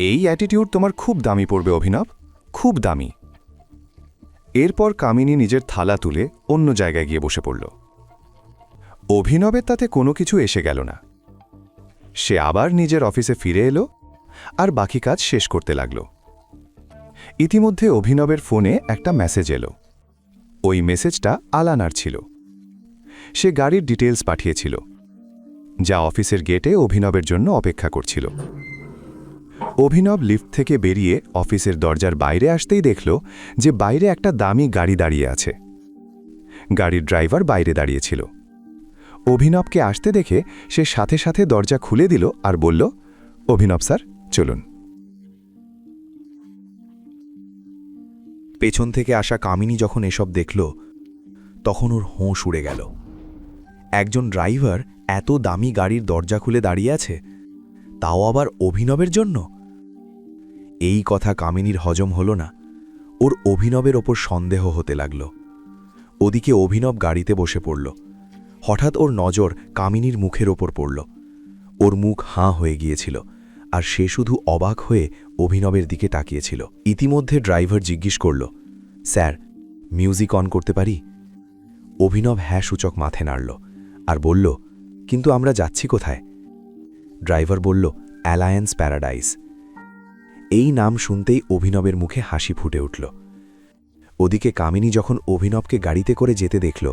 এই অ্যাটিটিউড তোমার খুব দামি পড়বে অভিনব, খুব দামি। এরপর কামিনী নিজের থালা তুলে অন্য জায়গায় গিয়ে বসে পড়ল। অভিনবের তাতে কোনো কিছু এসে গেল না। সে আবার নিজের অফিসে ফিরে এলো আর বাকি কাজ শেষ করতে লাগল। ইতিমধ্যে অভিনবের ফোনে একটা মেসেজ এলো। ওই মেসেজটা আলানার ছিল। সে গাড়ির ডিটেলস পাঠিয়েছিল, যা অফিসের গেটে অভিনবের জন্য অপেক্ষা করছিল। অভিনব লিফট থেকে বেরিয়ে অফিসের দরজার বাইরে আসতেই দেখল যে বাইরে একটা দামি গাড়ি দাঁড়িয়ে আছে। গাড়ির ড্রাইভার বাইরে দাঁড়িয়েছিল। অভিনবকে আসতে দেখে সে সাথে সাথে দরজা খুলে দিল আর বলল, অভিনব স্যার, চলুন। পেছন থেকে আসা কামিনী যখন এসব দেখল তখন ওর হোঁশ উড়ে গেল। একজন ড্রাইভার এত দামি গাড়ির দরজা খুলে দাঁড়িয়ে আছে, তাও আবার অভিনবের জন্য। এই কথা কামিনীর হজম হল না। ওর অভিনবের ওপর সন্দেহ হতে লাগল। ওদিকে অভিনব গাড়িতে বসে পড়ল। হঠাৎ ওর নজর কামিনীর মুখের ওপর পড়ল। ওর মুখ হাঁ হয়ে গিয়েছিল আর সে শুধু অবাক হয়ে অভিনবের দিকে তাকিয়েছিল। ইতিমধ্যে ড্রাইভার জিজ্ঞেস করল, স্যার, মিউজিক অন করতে পারি? অভিনব হ্যাঁ সূচক মাথায় নাড়ল আর বলল, কিন্তু আমরা যাচ্ছি কোথায়? ড্রাইভার বলল, অ্যালায়েন্স প্যারাডাইস। এই নাম শুনতেই অভিনবের মুখে হাসি ফুটে উঠল। ওদিকে কামিনী যখন অভিনবকে গাড়িতে করে যেতে দেখল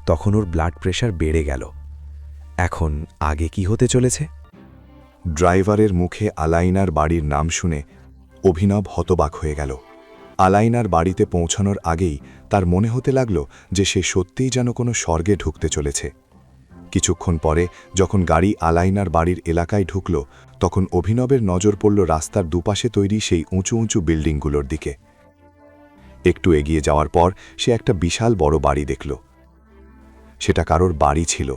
তখন ওর ব্লাড প্রেশার বেড়ে গেল। এখন আগে কি হতে চলেছে? ড্রাইভারের মুখে আলাইনার বাড়ির নাম শুনে অভিনব হতবাক হয়ে গেল। আলাইনার বাড়িতে পৌঁছানোর আগেই তার মনে হতে লাগল যে সে সত্যিই যেন কোনো স্বর্গে ঢুকতে চলেছে। কিছুক্ষণ পরে যখন গাড়ি আলাইনার বাড়ির এলাকায় ঢুকল তখন অভিনবের নজর পড়ল রাস্তার দুপাশে তৈরি সেই উঁচু উঁচু বিল্ডিংগুলোর দিকে। একটু এগিয়ে যাওয়ার পর সে একটা বিশাল বড় বাড়ি দেখল। সেটা কারোর বাড়ি ছিল।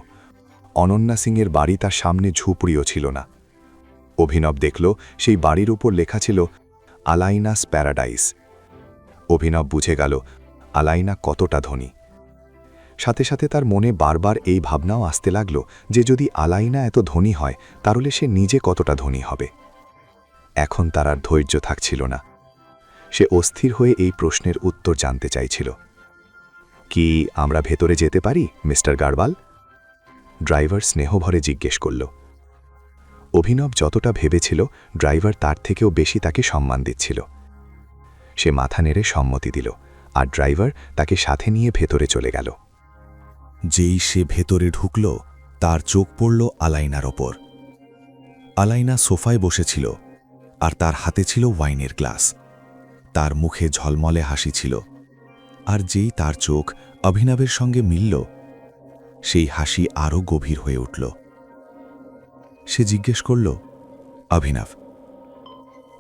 অনন্যা সিংয়ের বাড়ি তার সামনে ঝুপড়িও ছিল না। অভিনব দেখল সেই বাড়ির উপর লেখা ছিল আলাইনাস প্যারাডাইস। অভিনব বুঝে গেল আলাইনা কতটা ধনী। সাথে সাথে তার মনে বারবার এই ভাবনাও আসতে লাগল যে যদি আলাইনা এত ধনী হয় তাহলে সে নিজে কতটা ধনী হবে। এখন তার আর ধৈর্য থাকছিল না। সে অস্থির হয়ে এই প্রশ্নের উত্তর জানতে চাইছিল। কি আমরা ভেতরে যেতে পারি, মিস্টার গারওয়াল? ড্রাইভার স্নেহভরে জিজ্ঞেস করল। অভিনব যতটা ভেবেছিল ড্রাইভার তার থেকেও বেশি তাকে সম্মান দিচ্ছিল। সে মাথা নেড়ে সম্মতি দিল আর ড্রাইভার তাকে সাথে নিয়ে ভেতরে চলে গেল। যেই সে ভেতরে ঢুকল তার চোখ পড়ল আলাইনার ওপর। আলাইনা সোফায় বসেছিল আর তার হাতে ছিল ওয়াইনের গ্লাস। তার মুখে ঝলমলে হাসি ছিল, আর যেই তার চোখ অভিনবের সঙ্গে মিলল সেই হাসি আরও গভীর হয়ে উঠল। সে জিজ্ঞেস করল, অভিনব,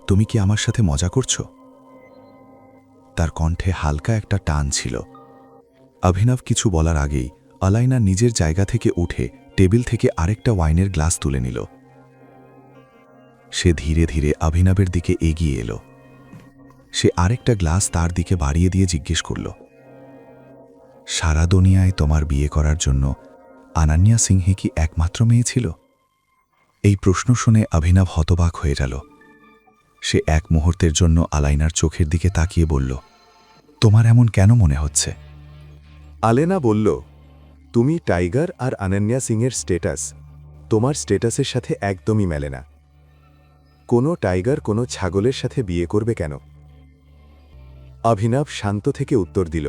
তুমি কি আমার সাথে মজা করছো? তার কণ্ঠে হালকা একটা টান ছিল। অভিনব কিছু বলার আগেই আলাইনা নিজের জায়গা থেকে উঠে টেবিল থেকে আরেকটা ওয়াইনের গ্লাস তুলে নিল। সে ধীরে ধীরে অভিনবের দিকে এগিয়ে এলো। সে আরেকটা গ্লাস তার দিকে বাড়িয়ে দিয়ে জিজ্ঞেস করল, সারা দুনিয়ায় তোমার বিয়ে করার জন্য অনন্যা সিংহে কি একমাত্র মেয়ে ছিল? এই প্রশ্ন শুনে অভিনব হতবাক হয়ে গেল। সে এক মুহূর্তের জন্য আলাইনার চোখের দিকে তাকিয়ে বলল, তোমার এমন কেন মনে হচ্ছে? আলেনা বলল, তুমি টাইগার আর অনন্যা সিংয়ের স্ট্যাটাস তোমার স্ট্যাটাসের সাথে একদমই মেলে না। কোনো টাইগার কোনো ছাগলের সাথে বিয়ে করবে কেন? অভিনব শান্ত থেকে উত্তর দিল,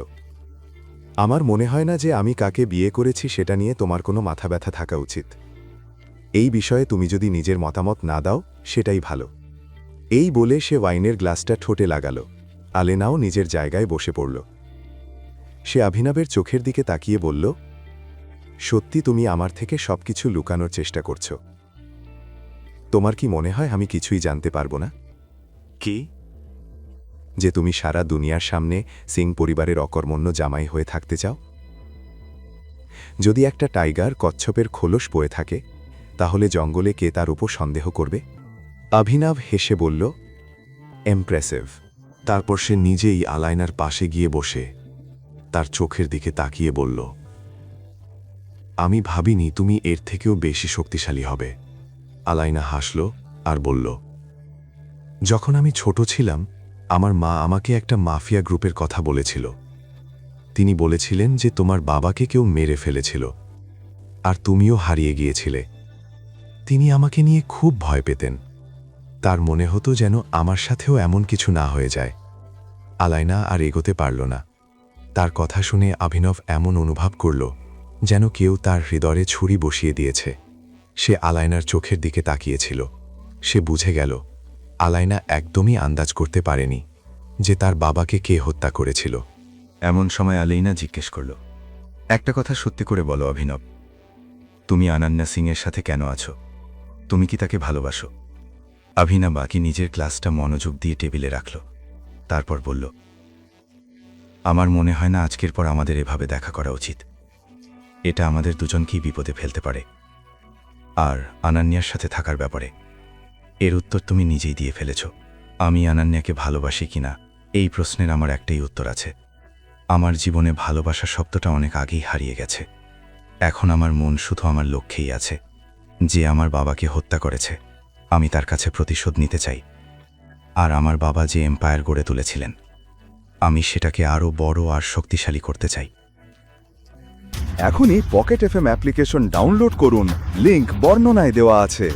আমার মনে হয় না যে আমি কাকে বিয়ে করেছি সেটা নিয়ে তোমার কোনো মাথা ব্যথা থাকা উচিত। এই বিষয়ে তুমি যদি নিজের মতামত না দাও সেটাই ভালো। এই বলে সে ওয়াইনের গ্লাসটা ঠোঁটে লাগাল। আলেনাও নিজের জায়গায় বসে পড়ল। সে অভিনবের চোখের দিকে তাকিয়ে বলল, সত্যি তুমি আমার থেকে সবকিছু লুকানোর চেষ্টা করছো? তোমার কি মনে হয় আমি কিছুই জানতে পারবো না? কি? যে তুমি সারা দুনিয়ার সামনে সিং পরিবারের অকর্মণ্য জামাই হয়ে থাকতে চাও? যদি একটা টাইগার কচ্ছপের খোলস বয়ে থাকে তাহলে জঙ্গলে কে তার উপর সন্দেহ করবে? অভিনব হেসে বলল, ইমপ্রেসিভ। তারপর সে নিজেই আলাইনার পাশে গিয়ে বসে তার চোখের দিকে তাকিয়ে বলল, আমি ভাবিনি তুমি এর থেকেও বেশি শক্তিশালী হবে। আলাইনা হাসল আর বলল, যখন আমি ছোট ছিলাম আমার মা আমাকে একটা মাফিয়া গ্রুপের কথা বলেছিল। তিনি বলেছিলেন যে তোমার বাবাকে কেউ মেরে ফেলেছিল আর তুমিও হারিয়ে গিয়েছিলে। তিনি আমাকে নিয়ে খুব ভয় পেতেন। তার মনে হতো যেন আমার সাথেও এমন কিছু না হয়ে যায়। আলাইনা আর এগোতে পারল না। তার কথা শুনে অভিনব এমন অনুভব করল যেন কেউ তার হৃদয়ে ছুরি বসিয়ে দিয়েছে। সে আলাইনার চোখের দিকে তাকিয়েছিল। সে বুঝে গেল আলাইনা একদমই আন্দাজ করতে পারেনি যে তার বাবাকে কে হত্যা করেছিল। এমন সময় আলাইনা জিজ্ঞেস করল, একটা কথা সত্যি করে বলো অভিনব, তুমি অনন্যা সিংয়ের সাথে কেন আছো? তুমি কি তাকে ভালোবাসো? অভিনব বাকি নিজের ক্লাসটা মনোযোগ দিয়ে টেবিলে রাখল। তারপর বলল, আমার মনে হয় না আজকের পর আমাদের এভাবে দেখা করা উচিত। এটা আমাদের দুজনকেই বিপদে ফেলতে পারে। আর অনন্যার সাথে থাকার ব্যাপারে এর উত্তর তুমি নিজেই দিয়ে ফেলেছ। আমি অনন্যাকে ভালোবাসি কিনা এই প্রশ্নের আমার একটাই উত্তর আছে। আমার জীবনে ভালোবাসা শব্দটা অনেক আগেই হারিয়ে গেছে। এখন আমার মন শুধু আমার লক্ষ্যেই আছে, যে আমার বাবাকে হত্যা করেছে। আমি তার কাছে প্রতিশোধ নিতে চাই। আর আমার বাবা যে এম্পায়ার গড়ে তুলেছিলেন, আমি সেটাকে আরও বড় আর শক্তিশালী করতে চাই। এখনই পকেট এফএম অ্যাপ্লিকেশন ডাউনলোড করুন, লিংক বর্ণনায় দেওয়া আছে।